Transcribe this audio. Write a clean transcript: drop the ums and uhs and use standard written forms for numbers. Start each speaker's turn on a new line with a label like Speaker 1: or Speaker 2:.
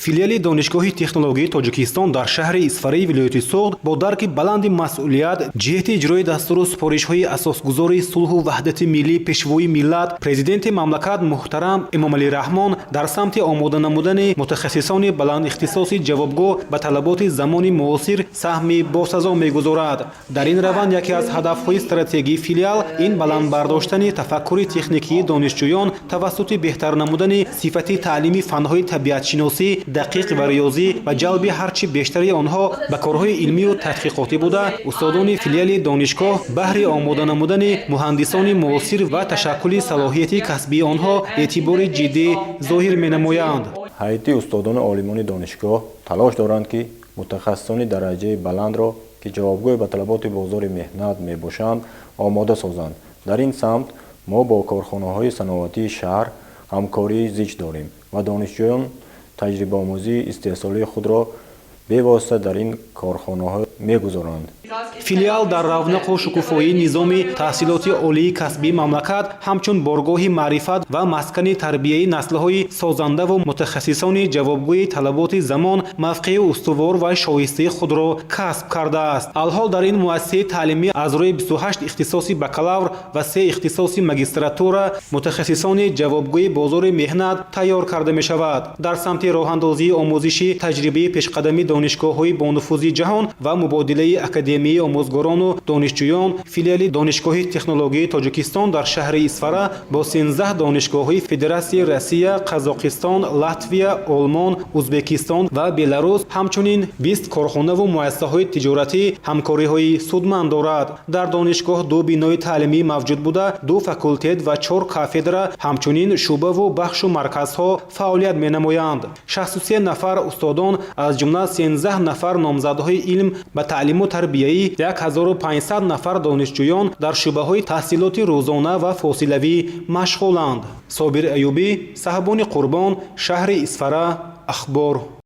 Speaker 1: филиали донишгоҳи технологияи тоҷикистон дар шаҳри Исфараи вилояти Суғд бо дарки баланди масъулият ҷиҳати иҷрои дастуру супоришҳои асосгузори сулҳу ваҳдати миллӣ пешвои миллат президенти мамлакат муҳтарам Эмомалӣ Раҳмон дар самти омода намудани мутахассисони баландихтисоси ҷавобгоҳ ба талаботи замони муосир саҳми босазо мегузорад. Дар ин раванд яке аз ҳадафҳои стратегии филиал ин баландбардоштани тафаккури техникии донишҷӯён тавассути беҳтар намудани сифати таълими фанҳои табиатшиносӣ дақиқ ва риёзӣ ва ҷалби ҳарчи бештари онҳо ба корҳои илмию тадқиқотӣ буда устодони филиали донишгоҳ баҳри омода намудани муҳандисони муосир ва ташаккули салоҳияти касбии онҳо эътибори ҷиддӣ зоҳир менамоянд.
Speaker 2: ҳайати устодони олимони донишгоҳ талош доранд ки мутахассисони дараҷаи баландро ки ҷавобгӯи ба талаботи бозори меҳнат мебошанд омода созанд. Дар ин самт мо бо корхонаҳои саноатии шаҳр ҳамкории зич дорем ва донишҷӯён таҷрибаомӯзии истеҳсолии худро бевосита дар ин корхонаҳо мегузоранд.
Speaker 1: филиал дар равнақу шукуфоии низоми таҳсилоти олии касбии мамлакат ҳамчун боргоҳи маърифат ва маскани тарбияи наслҳои созандаву мутахассисони ҷавобгӯи талаботи замон мавқеи устувор ва шоистаи худро касб кардааст. алҳол дар ин муассисаи таълимӣ аз рӯи 28 ихтисоси бакалавр ва 3 ихтисоси магистратура мутахассисони ҷавобгӯи бозори меҳнат тайёр карда мешавад. дар самти роҳандозии омӯзиши таҷрибаи пешқадами донишгоҳҳои бонуфузи ҷаҳон ва мубодилаи академияи омӯзгорону донишҷӯён филиали донишгоҳи технологияи тоҷикистон дар шаҳри Исфара бо 13 донишгоҳҳои Федератсияи Россия, Қазоқистон, Латвия, Олмон, Узбекистон ва Беларус ҳамчунин 20 корхонаву муассисаҳои тиҷоратӣ ҳамкориҳои судманд дорад. дар донишгоҳ 2 бинои таълимӣ мавҷуд буда 2 факултет ва 4 кафедра ҳамчунин шуъбаву бахшу марказҳо фаъолият менамоянд. 63 нафар устодон аз ҷумла 13 нафар номзадҳои илм ба таълиму тарбияӣ 1500 нафар донишҷӯён дар шуъбаҳои таҳсилоти рӯзона ва фосилавӣ машғуланд. Собир Аюбӣ, Саҳбони Қурбон, шаҳри Исфара, Ахбор.